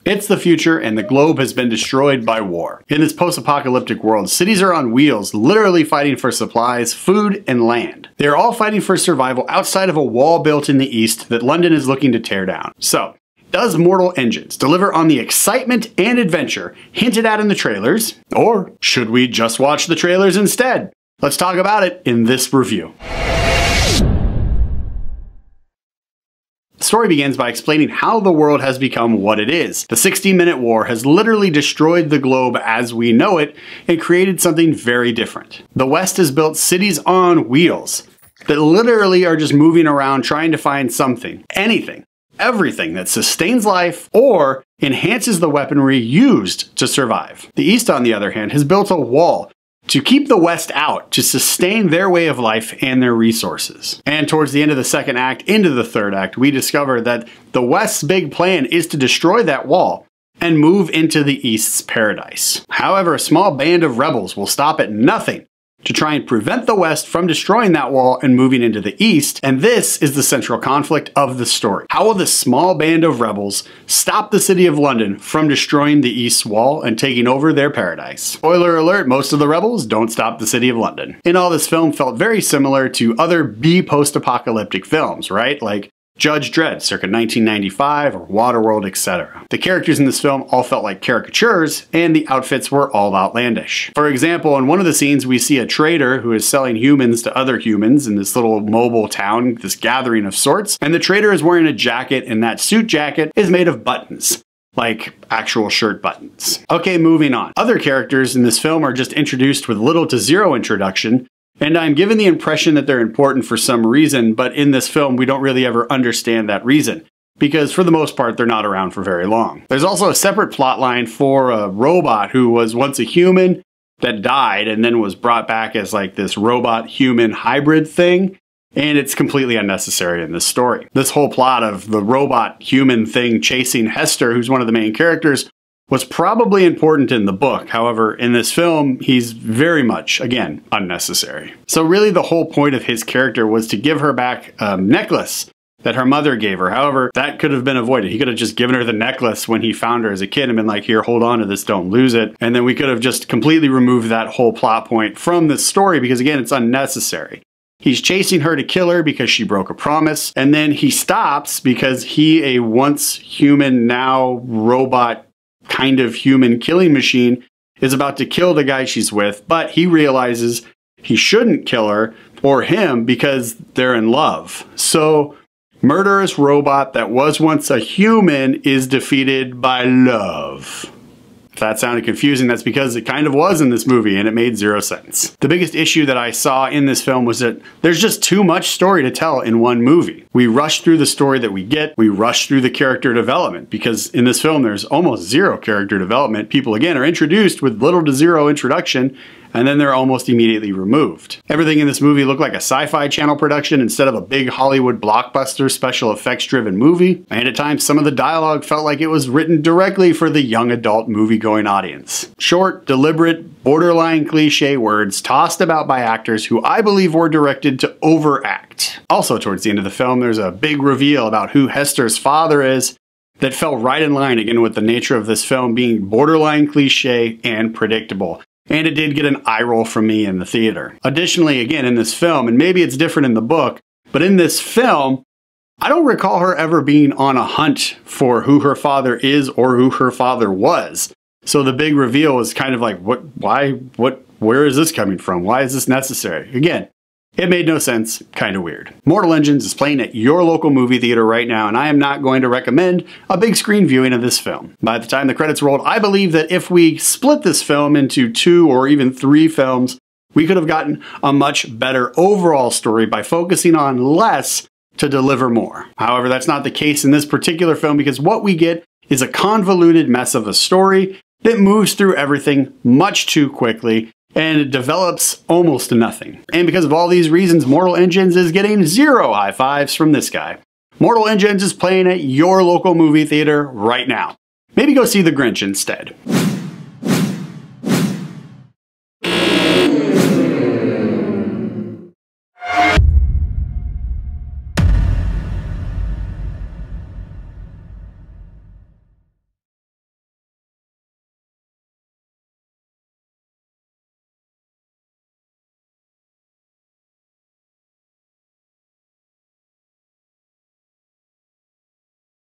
It's the future and the globe has been destroyed by war. In this post-apocalyptic world, cities are on wheels, literally fighting for supplies, food, and land. They are all fighting for survival outside of a wall built in the east that London is looking to tear down. So, does Mortal Engines deliver on the excitement and adventure hinted at in the trailers? Or should we just watch the trailers instead? Let's talk about it in this review. The story begins by explaining how the world has become what it is. The 60-minute war has literally destroyed the globe as we know it and created something very different. The West has built cities on wheels that literally are just moving around trying to find something, anything, everything that sustains life or enhances the weaponry used to survive. The East, on the other hand, has built a wall to keep the West out, to sustain their way of life and their resources. And towards the end of the second act, into the third act, we discover that the West's big plan is to destroy that wall and move into the East's paradise. However, a small band of rebels will stop at nothing to try and prevent the West from destroying that wall and moving into the East, and this is the central conflict of the story. How will this small band of rebels stop the city of London from destroying the East's wall and taking over their paradise? Spoiler alert, most of the rebels don't stop the city of London. In all, this film felt very similar to other B post-apocalyptic films, right? Like Judge Dredd circa 1995 or Waterworld, etc. The characters in this film all felt like caricatures and the outfits were all outlandish. For example, in one of the scenes we see a trader who is selling humans to other humans in this little mobile town, this gathering of sorts, and the trader is wearing a jacket and that suit jacket is made of buttons. Like actual shirt buttons. Okay, moving on. Other characters in this film are just introduced with little to zero introduction, and I'm given the impression that they're important for some reason, but in this film we don't really ever understand that reason, because for the most part they're not around for very long. There's also a separate plot line for a robot who was once a human that died and then was brought back as like this robot-human hybrid thing, and it's completely unnecessary in this story. This whole plot of the robot-human thing chasing Hester, who's one of the main characters, was probably important in the book. However, in this film, he's very much, again, unnecessary. So really the whole point of his character was to give her back a necklace that her mother gave her. However, that could have been avoided. He could have just given her the necklace when he found her as a kid and been like, here, hold on to this, don't lose it. And then we could have just completely removed that whole plot point from this story because, again, it's unnecessary. He's chasing her to kill her because she broke a promise, and then he stops because he, a once human, now robot kind of human killing machine, is about to kill the guy she's with, but he realizes he shouldn't kill her or him because they're in love. So, murderous robot that was once a human is defeated by love. If that sounded confusing, that's because it kind of was in this movie and it made zero sense. The biggest issue that I saw in this film was that there's just too much story to tell in one movie. We rush through the story that we get, we rush through the character development, because in this film there's almost zero character development. People, again, are introduced with little to zero introduction, and then they're almost immediately removed. Everything in this movie looked like a Sci-Fi Channel production instead of a big Hollywood blockbuster special effects driven movie, and at times some of the dialogue felt like it was written directly for the young adult movie-going audience. Short, deliberate, borderline cliche words tossed about by actors who I believe were directed to overact. Also, towards the end of the film, there's a big reveal about who Hester's father is that fell right in line again with the nature of this film being borderline cliche and predictable. And it did get an eye roll from me in the theater. Additionally, again, in this film, and maybe it's different in the book, but in this film, I don't recall her ever being on a hunt for who her father is or who her father was. So the big reveal was kind of like, where is this coming from? Why is this necessary? Again, it made no sense, kind of weird. Mortal Engines is playing at your local movie theater right now, and I am not going to recommend a big screen viewing of this film. By the time the credits rolled, I believe that if we split this film into 2 or even 3 films, we could have gotten a much better overall story by focusing on less to deliver more. However, that's not the case in this particular film, because what we get is a convoluted mess of a story that moves through everything much too quickly, and it develops almost nothing. And because of all these reasons, Mortal Engines is getting 0 high fives from this guy. Mortal Engines is playing at your local movie theater right now. Maybe go see The Grinch instead.